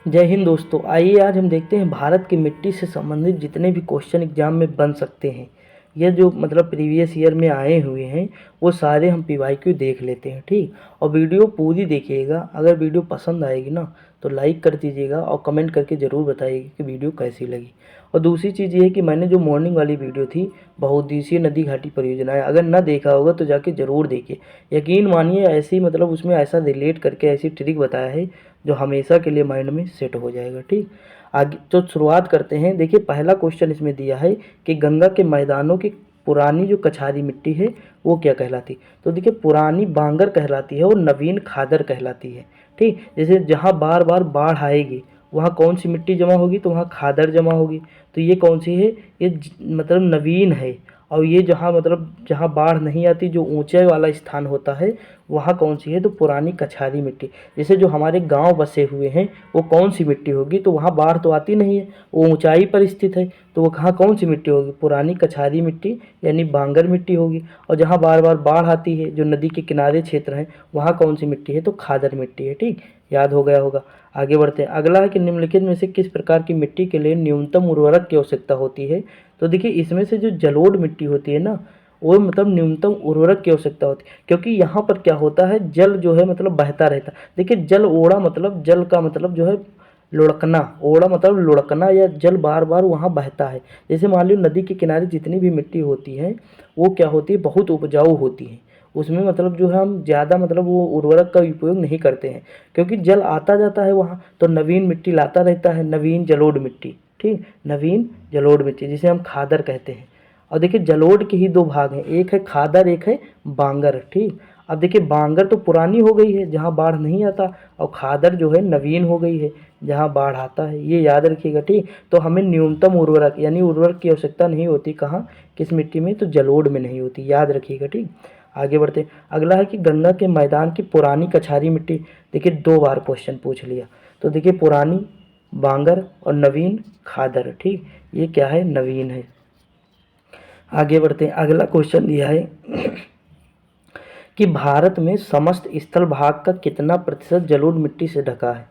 जय हिंद दोस्तों। आइए आज हम देखते हैं भारत की मिट्टी से संबंधित जितने भी क्वेश्चन एग्जाम में बन सकते हैं। यह जो मतलब प्रीवियस ईयर में आए हुए हैं वो सारे हम पीवाईक्यू देख लेते हैं, ठीक। और वीडियो पूरी देखिएगा। अगर वीडियो पसंद आएगी ना तो लाइक कर दीजिएगा और कमेंट करके ज़रूर बताइएगा कि वीडियो कैसी लगी। और दूसरी चीज़ ये है कि मैंने जो मॉर्निंग वाली वीडियो थी बहुउद्देशीय नदी घाटी परियोजनाएं, अगर ना देखा होगा तो जाके ज़रूर देखिए। यकीन मानिए ऐसी मतलब उसमें ऐसा रिलेट करके ऐसी ट्रिक बताया है जो हमेशा के लिए माइंड में सेट हो जाएगा, ठीक। आगे तो शुरुआत करते हैं। देखिए पहला क्वेश्चन इसमें दिया है कि गंगा के मैदानों की पुरानी जो कछारी मिट्टी है वो क्या कहलाती। तो देखिए पुरानी बांगर कहलाती है और नवीन खादर कहलाती है, ठीक। जैसे जहाँ बार बार बाढ़ आएगी वहाँ कौन सी मिट्टी जमा होगी, तो वहाँ खादर जमा होगी। तो ये कौन सी है, ये मतलब नवीन है। और ये जहाँ मतलब जहाँ बाढ़ नहीं आती, जो ऊंचाई वाला स्थान होता है वहाँ कौन सी है, तो पुरानी कछारी मिट्टी। जैसे जो हमारे गांव बसे हुए हैं वो कौन सी मिट्टी होगी, तो वहाँ बाढ़ तो आती नहीं है, वो ऊंचाई पर स्थित है, तो वो कहाँ कौन सी मिट्टी होगी, पुरानी कछारी मिट्टी यानी बांगर मिट्टी होगी। और जहाँ बार बार बाढ़ आती है, जो नदी के किनारे क्षेत्र हैं, वहाँ कौन सी मिट्टी है, तो खादर मिट्टी है, ठीक। याद हो गया होगा। आगे बढ़ते हैं। अगला है कि निम्नलिखित में से किस प्रकार की मिट्टी के लिए न्यूनतम उर्वरक की आवश्यकता होती है। तो देखिए इसमें से जो जलोढ़ मिट्टी होती है ना, वो मतलब न्यूनतम उर्वरक की आवश्यकता होती है, क्योंकि यहाँ पर क्या होता है, जल जो है मतलब बहता रहता है। देखिए जल ओढ़ा मतलब जल का मतलब जो है लुढ़कना, ओढ़ा मतलब लुढ़कना, या जल बार बार वहाँ बहता है। जैसे मान लो नदी के किनारे जितनी भी मिट्टी होती है वो क्या होती है, बहुत उपजाऊ होती है। उसमें मतलब जो है हम ज़्यादा मतलब वो उर्वरक का उपयोग नहीं करते हैं, क्योंकि जल आता जाता है वहाँ, तो नवीन मिट्टी लाता रहता है, नवीन जलोढ़ मिट्टी, ठीक। नवीन जलोढ़ मिट्टी जिसे हम खादर कहते हैं। और देखिए जलोढ़ के ही दो भाग हैं, एक है खादर एक है बांगर, ठीक। अब देखिए बांगर तो पुरानी हो गई है जहाँ बाढ़ नहीं आता, और खादर जो है नवीन हो गई है जहाँ बाढ़ आता है। ये याद रखिएगा, ठीक। तो हमें न्यूनतम उर्वरक यानी उर्वरक की आवश्यकता नहीं होती, कहाँ किस मिट्टी में, तो जलोढ़ में नहीं होती, याद रखिएगा, ठीक। आगे बढ़ते। अगला है कि गंगा के मैदान की पुरानी कछारी मिट्टी। देखिए दो बार क्वेश्चन पूछ लिया। तो देखिए पुरानी बांगर और नवीन खादर, ठीक। ये क्या है, नवीन है। आगे बढ़ते हैं। अगला क्वेश्चन दिया है कि भारत में समस्त स्थल भाग का कितना प्रतिशत जलोढ़ मिट्टी से ढका है।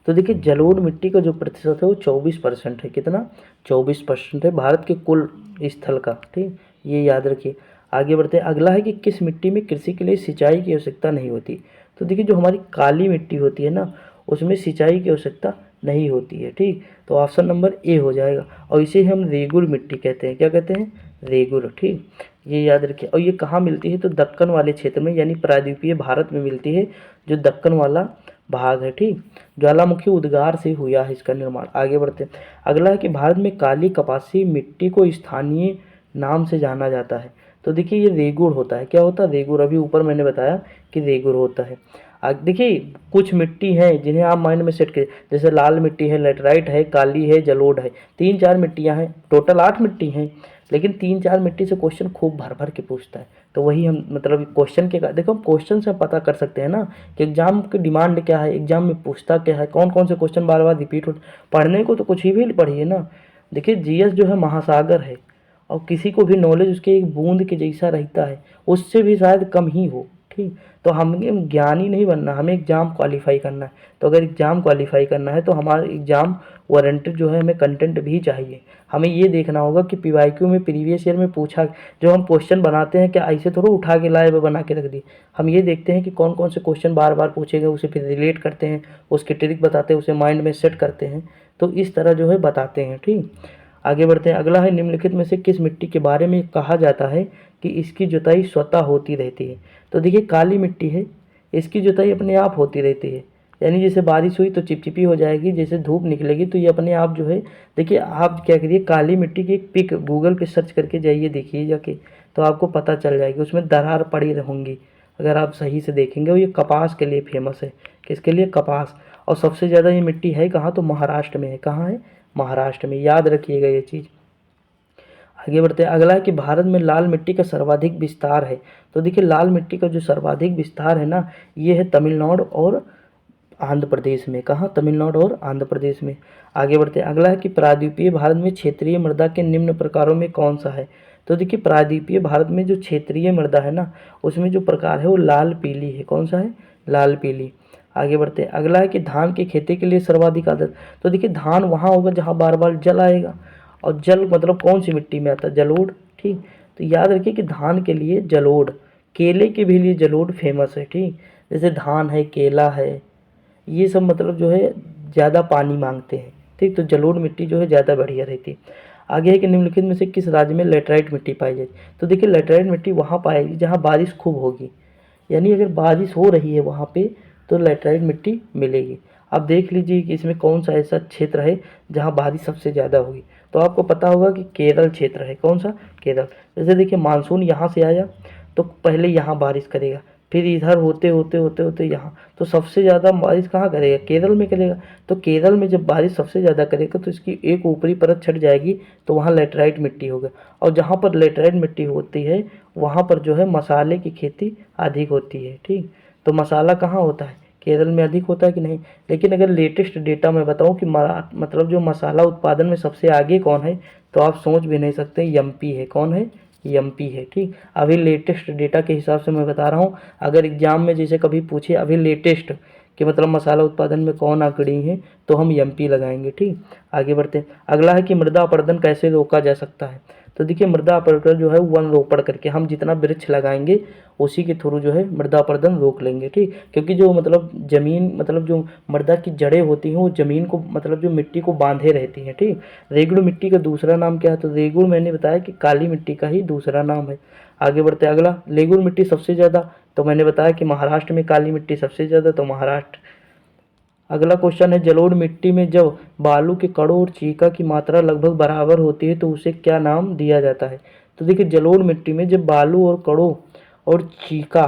तो देखिए जलोढ़ मिट्टी का जो प्रतिशत है वो 24% है। कितना, 24% है भारत के कुल स्थल का, ठीक। ये याद रखिए। आगे बढ़ते हैं। अगला है कि किस मिट्टी में कृषि के लिए सिंचाई की आवश्यकता नहीं होती। तो देखिए जो हमारी काली मिट्टी होती है ना, उसमें सिंचाई की आवश्यकता नहीं होती है, ठीक। तो ऑप्शन नंबर ए हो जाएगा। और इसे हम रेगुर मिट्टी कहते हैं। क्या कहते हैं, रेगुर, ठीक। ये याद रखिए। और ये कहाँ मिलती है, तो दक्कन वाले क्षेत्र में यानी प्रायद्वीपीय भारत में मिलती है, जो दक्कन वाला भाग है, ठीक। ज्वालामुखी उद्गार से हुआ है इसका निर्माण। आगे बढ़ते हैं। अगला है कि भारत में काली कपासी मिट्टी को स्थानीय नाम से जाना जाता है। तो देखिए ये रेगुर होता है। क्या होता है, रेगुर। अभी ऊपर मैंने बताया कि रेगुर होता है। देखिए कुछ मिट्टी है जिन्हें आप माइंड में सेट करिए, जैसे लाल मिट्टी है, लेटराइट है, काली है, जलोढ़ है। 3-4 मिट्टियाँ हैं, टोटल 8 मिट्टी हैं, लेकिन 3-4 मिट्टी से क्वेश्चन खूब भर भर के पूछता है। तो वही हम मतलब क्वेश्चन के देखो हम क्वेश्चन से पता कर सकते हैं ना कि एग्जाम की डिमांड क्या है, एग्जाम में पूछता क्या है, कौन कौन से क्वेश्चन बार बार रिपीट हो। पढ़ने को तो कुछ ही भी पढ़िए ना। देखिए जीएस जो है महासागर है, और किसी को भी नॉलेज उसके एक बूंद के जैसा रहता है, उससे भी शायद कम ही हो, ठीक। तो हमें ज्ञानी नहीं बनना, हमें एग्ज़ाम क्वालिफाई करना है। तो अगर एग्ज़ाम क्वालिफाई करना है तो हमारा एग्ज़ाम वारंटेड जो है, हमें कंटेंट भी चाहिए। हमें ये देखना होगा कि पीवाईक्यू में प्रीवियस ईयर में पूछा, जो हम क्वेश्चन बनाते हैं क्या ऐसे थोड़ा उठा के लाए व बना के रख दिए। हम ये देखते हैं कि कौन कौन से क्वेश्चन बार बार पूछेगा, उसे फिर रिलेट करते हैं, उसके ट्रिक बताते हैं, उसे माइंड में सेट करते हैं। तो इस तरह जो है बताते हैं, ठीक। आगे बढ़ते हैं। अगला है निम्नलिखित में से किस मिट्टी के बारे में कहा जाता है कि इसकी जुताई स्वतः होती रहती है। तो देखिए काली मिट्टी है, इसकी जुताई अपने आप होती रहती है, यानी जैसे बारिश हुई तो चिपचिपी हो जाएगी, जैसे धूप निकलेगी तो ये अपने आप जो है। देखिए आप क्या करिए, काली मिट्टी की एक पिक गूगल पे सर्च करके जाइए, देखिए जाके, तो आपको पता चल जाएगी, उसमें दरार पड़ी होंगी अगर आप सही से देखेंगे। और ये कपास के लिए फेमस है। किसके लिए, कपास। और सबसे ज़्यादा ये मिट्टी है कहाँ, तो महाराष्ट्र में है। कहाँ है, महाराष्ट्र में, याद रखिएगा ये चीज़। आगे बढ़ते हैं। अगला है कि भारत में लाल मिट्टी का सर्वाधिक विस्तार है। तो देखिए लाल मिट्टी का जो सर्वाधिक विस्तार है ना, ये है तमिलनाडु और आंध्र प्रदेश में। कहाँ, तमिलनाडु और आंध्र प्रदेश में। आगे बढ़ते हैं। अगला है कि प्रायद्वीपीय भारत में क्षेत्रीय मृदा के निम्न प्रकारों में कौन सा है। तो देखिए प्रायद्वीपीय भारत में जो क्षेत्रीय मृदा है ना, उसमें जो प्रकार है वो लाल पीली है। कौन सा है, लाल पीली। आगे बढ़ते हैं। अगला है कि धान की खेती के लिए सर्वाधिक आदर्श। तो देखिए धान वहाँ होगा जहाँ बार बार जल आएगा, और जल मतलब कौन सी मिट्टी में आता है, जलोढ़। ठीक, तो याद रखिए कि धान के लिए जलोढ़, केले के भी लिए जलोढ़ फेमस है। ठीक, जैसे धान है, केला है, ये सब मतलब जो है ज़्यादा पानी मांगते हैं। ठीक, तो जलोढ़ मिट्टी जो है ज़्यादा बढ़िया रहती है। आगे है कि निम्नलिखित में से किस राज्य में लेटराइट मिट्टी पाई जाती। तो देखिए लेटराइट मिट्टी वहाँ पाएगी जहाँ बारिश खूब होगी, यानी अगर बारिश हो रही है वहाँ पे तो लेटराइट मिट्टी मिलेगी। अब देख लीजिए कि इसमें कौन सा ऐसा क्षेत्र है जहाँ बारिश सबसे ज़्यादा होगी। तो आपको पता होगा कि केरल क्षेत्र है। कौन सा, केरल। जैसे देखिए मानसून यहाँ से आया तो पहले यहाँ बारिश करेगा, फिर इधर होते होते होते होते यहाँ, तो सबसे ज़्यादा बारिश कहाँ करेगा, केरल में करेगा। तो केरल में जब बारिश सबसे ज़्यादा करेगा तो इसकी एक ऊपरी परत छट जाएगी, तो वहाँ लेटराइट मिट्टी होगा। और जहाँ पर लेटराइट मिट्टी होती है वहाँ पर जो है मसाले की खेती अधिक होती है। ठीक, तो मसाला कहाँ होता है, केरल में अधिक होता है कि नहीं। लेकिन अगर लेटेस्ट डेटा मैं बताऊं कि मतलब जो मसाला उत्पादन में सबसे आगे कौन है, तो आप सोच भी नहीं सकते, एमपी है। कौन है, एमपी है। ठीक, अभी लेटेस्ट डेटा के हिसाब से मैं बता रहा हूँ। अगर एग्जाम में जैसे कभी पूछे अभी लेटेस्ट कि मतलब मसाला उत्पादन में कौन अग्रणी है, तो हम एमपी लगाएंगे। ठीक, आगे बढ़ते हैं। अगला है कि मृदा अपरदन कैसे रोका जा सकता है। तो देखिए मृदा अपरदन जो है वन रोपण करके, हम जितना वृक्ष लगाएंगे उसी के थ्रू जो है मृदा अपरदन रोक लेंगे। ठीक, क्योंकि जो मतलब ज़मीन मतलब जो मृदा की जड़ें होती हैं वो ज़मीन को मतलब जो मिट्टी को बांधे रहती हैं। ठीक, रेगुड़ मिट्टी का दूसरा नाम क्या है, तो रेगुड़ मैंने बताया कि काली मिट्टी का ही दूसरा नाम है। आगे बढ़ते हैं। अगला, रेगुड़ मिट्टी सबसे ज़्यादा, तो मैंने बताया कि महाराष्ट्र में काली मिट्टी सबसे ज़्यादा, तो महाराष्ट्र। अगला क्वेश्चन है, जलोढ़ मिट्टी में जब बालू के कणों और चीका की मात्रा लगभग बराबर होती है तो उसे क्या नाम दिया जाता है। तो देखिए जलोढ़ मिट्टी में जब बालू और कणों और चीका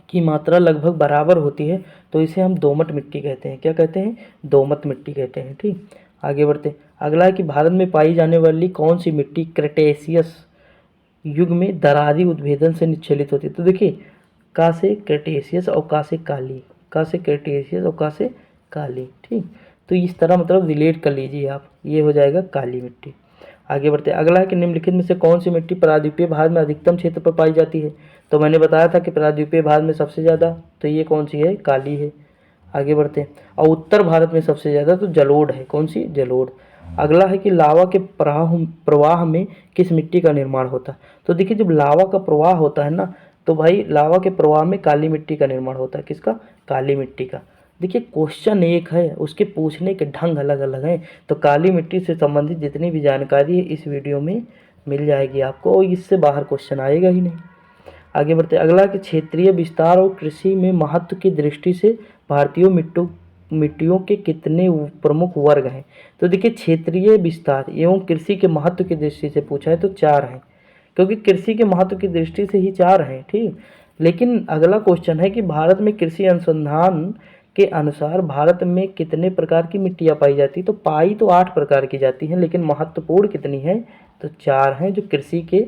की मात्रा लगभग बराबर होती है तो इसे हम दोमट मिट्टी कहते हैं। क्या कहते हैं, दोमट मिट्टी कहते हैं। ठीक, आगे बढ़ते हैं। अगला है कि भारत में पाई जाने वाली कौन सी मिट्टी क्रेटेशियस युग में दरारी उद्भेदन से निच्छेलित होती है। तो देखिए का से क्रेटेशियस और का से काली, का से क्रेटेशियस और का से काली। ठीक, तो इस तरह मतलब रिलेट कर लीजिए आप, ये हो जाएगा काली मिट्टी। आगे बढ़ते हैं। अगला है कि निम्नलिखित में से कौन सी मिट्टी प्रायद्वीपीय भारत में अधिकतम क्षेत्र पर पाई जाती है। तो मैंने बताया था कि प्रायद्वीपीय भारत में सबसे ज़्यादा, तो ये कौन सी है, काली है। आगे बढ़ते हैं। और उत्तर भारत में सबसे ज़्यादा तो जलोढ़ है। कौन सी, जलोढ़। अगला है कि लावा के प्रवाह में किस मिट्टी का निर्माण होता है। तो देखिए जब लावा का प्रवाह होता है ना, तो भाई लावा के प्रवाह में काली मिट्टी का निर्माण होता है। किसका, काली मिट्टी का। देखिए क्वेश्चन एक है, उसके पूछने के ढंग अलग अलग हैं। तो काली मिट्टी से संबंधित जितनी भी जानकारी है इस वीडियो में मिल जाएगी आपको, और इससे बाहर क्वेश्चन आएगा ही नहीं। आगे बढ़ते। अगला कि क्षेत्रीय विस्तार और कृषि में महत्व की दृष्टि से भारतीय मिट्टियों के कितने प्रमुख वर्ग हैं। तो देखिए क्षेत्रीय विस्तार एवं कृषि के महत्व की दृष्टि से पूछा है तो 4 हैं, क्योंकि कृषि के महत्व की दृष्टि से ही 4 हैं। ठीक, लेकिन अगला क्वेश्चन है कि भारत में कृषि अनुसंधान के अनुसार भारत में कितने प्रकार की मिट्टियाँ पाई जाती, तो पाई तो 8 प्रकार की जाती हैं, लेकिन महत्वपूर्ण कितनी है, तो 4 हैं जो कृषि के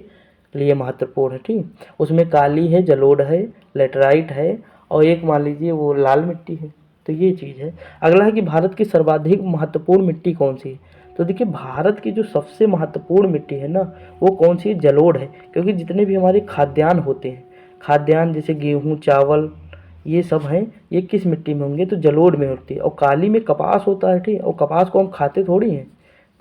लिए महत्वपूर्ण है। ठीक, उसमें काली है, जलोढ़ है, लेटराइट है, और एक मान लीजिए वो लाल मिट्टी है। तो ये चीज़ है। अगला है कि भारत की सर्वाधिक महत्वपूर्ण मिट्टी कौन सी है। तो देखिए भारत की जो सबसे महत्वपूर्ण मिट्टी है ना वो कौन सी है, जलोढ़ है। क्योंकि जितने भी हमारे खाद्यान्न होते हैं, खाद्यान्न जैसे गेहूँ, चावल, ये सब हैं, ये किस मिट्टी में होंगे, तो जलोढ़ में होती है। और काली में कपास होता है। ठीक, और कपास को हम खाते थोड़ी हैं।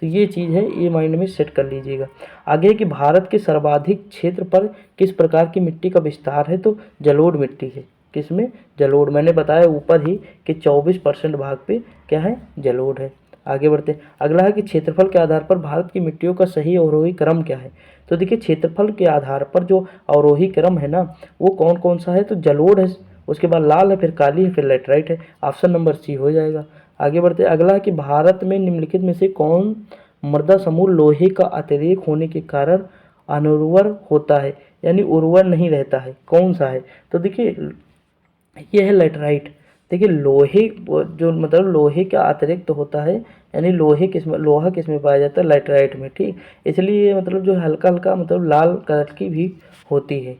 तो ये चीज़ है, ये माइंड में सेट कर लीजिएगा। आगे कि भारत के सर्वाधिक क्षेत्र पर किस प्रकार की मिट्टी का विस्तार है, तो जलोढ़ मिट्टी है। किसमें, जलोढ़। मैंने बताया ऊपर ही कि 24% भाग पे क्या है, जलोढ़ है। आगे बढ़ते हैं। अगला है कि क्षेत्रफल के आधार पर भारत की मिट्टियों का सही अवरोही क्रम क्या है। तो देखिए क्षेत्रफल के आधार पर जो अवरोही क्रम है ना वो कौन कौन सा है, तो जलोढ़ है, उसके बाद लाल है, फिर काली है, फिर लेटराइट है। ऑप्शन नंबर सी हो जाएगा। आगे बढ़ते। अगला है कि भारत में निम्नलिखित में से कौन मृदा समूह लोहे का अत्यधिक होने के कारण अनुर्वर होता है, यानी उर्वर नहीं रहता है, कौन सा है। तो देखिए ये है लेटराइट। देखिए लोहे जो मतलब लोहे का अतिरिक्त होता है, यानी लोहे किसमें, लोहा किसमें पाया जाता है, लेटराइट में। ठीक, इसलिए मतलब जो हल्का हल्का मतलब लाल कलर की भी होती है।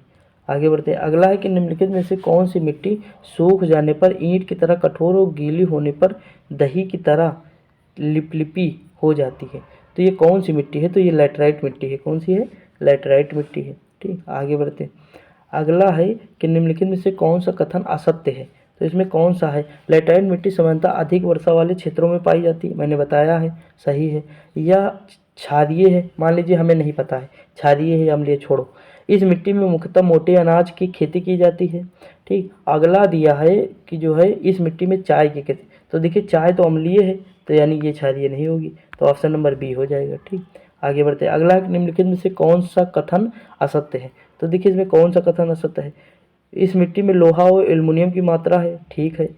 आगे बढ़ते हैं। अगला है कि निम्नलिखित में से कौन सी मिट्टी सूख जाने पर ईंट की तरह कठोर और गीली होने पर दही की तरह लिपलिपी हो जाती है। तो ये कौन सी मिट्टी है, तो ये लेटराइट मिट्टी है। कौन सी है, लेटराइट मिट्टी है। ठीक, आगे बढ़ते हैं। अगला है कि निम्नलिखित में से कौन सा कथन असत्य है। तो इसमें कौन सा है? लैटेराइट मिट्टी सामान्यतः अधिक वर्षा वाले क्षेत्रों में पाई जाती है, मैंने बताया है, सही है। या क्षारीय है, मान लीजिए हमें नहीं पता है क्षारीय है, अम्लीय छोड़ो। इस मिट्टी में मुख्यतः मोटे अनाज की खेती की जाती है, ठीक। अगला दिया है कि जो है इस मिट्टी में चाय की खेती, तो देखिए चाय तो अम्लीय है, तो यानी ये क्षारीय नहीं होगी, तो ऑप्शन नंबर बी हो जाएगा, ठीक। आगे बढ़ते हैं। अगला निम्नलिखित में से कौन सा कथन असत्य है? तो देखिए इसमें कौन सा कथन असत्य है? इस मिट्टी में लोहा और एल्युमिनियम की मात्रा है, ठीक है।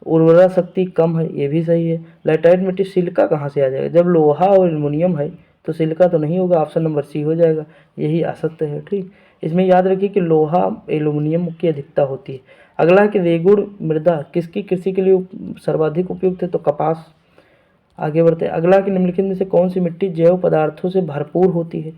उर्वरा शक्ति कम है, ये भी सही है। लैटेराइट मिट्टी सिलिका कहाँ से आ जाएगा? जब लोहा और एल्युमिनियम है तो सिलिका तो नहीं होगा, ऑप्शन नंबर सी हो जाएगा, यही असत्य है, ठीक। इसमें याद रखिए कि लोहा एल्युमिनियम की अधिकता होती है। अगला है कि रेगुड़ मृदा किसकी कृषि के लिए सर्वाधिक उपयुक्त है? तो कपास। आगे बढ़ते हैं। अगला कि निम्नलिखित में से कौन सी मिट्टी जैव पदार्थों से भरपूर होती है?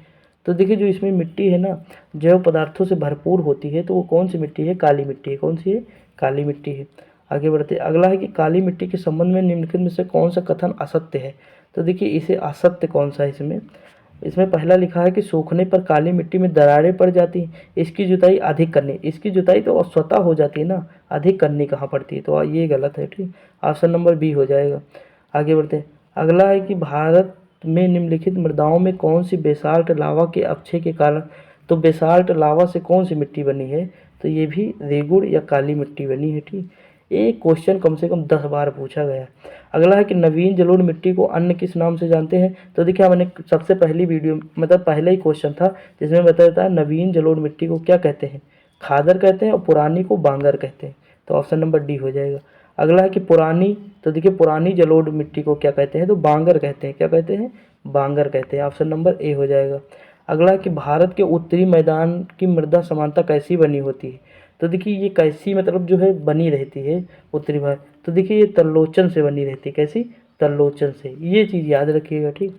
तो देखिए जो इसमें मिट्टी है ना, जैव पदार्थों से भरपूर होती है, तो वो कौन सी मिट्टी है? काली मिट्टी है। कौन सी है? काली मिट्टी है। आगे बढ़ते हैं। अगला है कि काली मिट्टी के संबंध में निम्नलिखित में से कौन सा कथन असत्य है? तो देखिए इसे असत्य कौन सा है इसमें? इसमें पहला लिखा है कि सूखने पर काली मिट्टी में दरारें पड़ जाती हैं, इसकी जुताई अधिक करनी। इसकी जुताई तो स्वतः हो जाती है ना, अधिक करनी कहाँ पड़ती है, तो ये गलत है, ठीक। ऑप्शन नंबर बी हो जाएगा। आगे बढ़ते हैं। अगला है कि भारत में निम्नलिखित मृदाओं में कौन सी बेसाल्ट लावा के अपक्षय के कारण, तो बेसाल्ट लावा से कौन सी मिट्टी बनी है? तो ये भी रेगुड़ या काली मिट्टी बनी है, ठीक। एक क्वेश्चन कम से कम 10 बार पूछा गया। अगला है कि नवीन जलोढ़ मिट्टी को अन्य किस नाम से जानते हैं? तो देखिए मैंने सबसे पहली वीडियो मतलब पहले ही क्वेश्चन था जिसमें बताया था नवीन जलोढ़ मिट्टी को क्या कहते हैं? खादर कहते हैं, और पुरानी को बांगर कहते हैं, तो ऑप्शन नंबर डी हो जाएगा। अगला है कि पुरानी, तो देखिए पुरानी जलोढ़ मिट्टी को क्या कहते हैं? तो बांगर कहते हैं। क्या कहते हैं? बांगर कहते हैं, ऑप्शन नंबर ए हो जाएगा। अगला है कि भारत के उत्तरी मैदान की मृदा समानता कैसी बनी होती है? तो देखिए ये कैसी मतलब जो है बनी रहती है उत्तरी भारत, तो देखिए ये तल्लोचन से बनी रहती है। कैसी? तल्लोचन से, ये चीज़ याद रखिएगा, ठीक।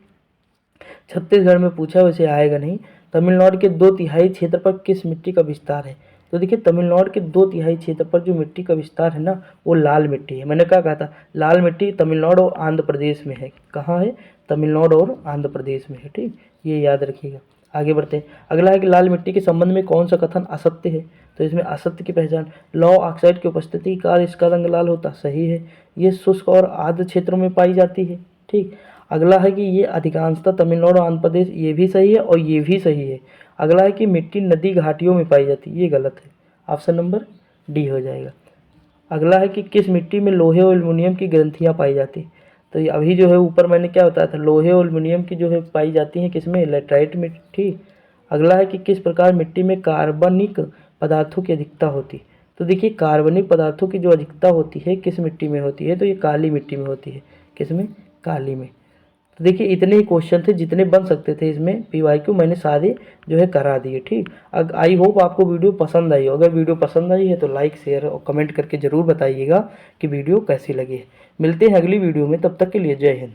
छत्तीसगढ़ में पूछा, वैसे आएगा नहीं। तमिलनाडु के 2/3 क्षेत्र पर किस मिट्टी का विस्तार है? तो देखिए तमिलनाडु के 2/3 क्षेत्र पर जो मिट्टी का विस्तार है ना, वो लाल मिट्टी है। मैंने क्या कहा था? लाल मिट्टी तमिलनाडु और आंध्र प्रदेश में है। कहाँ है? तमिलनाडु और आंध्र प्रदेश में है, ठीक। ये याद रखिएगा। आगे बढ़ते हैं। अगला है कि लाल मिट्टी के संबंध में कौन सा कथन असत्य है? तो इसमें असत्य की पहचान, लौह ऑक्साइड की उपस्थिति के कारण इसका रंग लाल होता, सही है। ये शुष्क और आर्द्र क्षेत्रों में पाई जाती है, ठीक। अगला है कि ये अधिकांशतः तमिलनाडु आंध्र प्रदेश, ये भी सही है और ये भी सही है। अगला है कि मिट्टी नदी घाटियों में पाई जाती है, ये गलत है, ऑप्शन नंबर डी हो जाएगा। अगला है कि किस मिट्टी में लोहे और एल्युमिनियम की ग्रंथियाँ पाई जाती हैं? तो ये अभी जो है ऊपर मैंने क्या बताया था, लोहे और एल्युमिनियम की जो है पाई जाती हैं किसमें? लैटेराइट मिट्टी। अगला है कि किस प्रकार मिट्टी में कार्बनिक पदार्थों की अधिकता होती है? तो देखिए कार्बनिक पदार्थों की जो अधिकता होती है किस मिट्टी में होती है? तो ये काली मिट्टी में होती है। किसमें? काली में। तो देखिए इतने ही क्वेश्चन थे जितने बन सकते थे इसमें पीवाईक्यू, मैंने सारे जो है करा दिए, ठीक। आई होप आपको वीडियो पसंद आई हो। अगर वीडियो पसंद आई है तो लाइक शेयर और कमेंट करके ज़रूर बताइएगा कि वीडियो कैसी लगी है। मिलते हैं अगली वीडियो में, तब तक के लिए जय हिंद।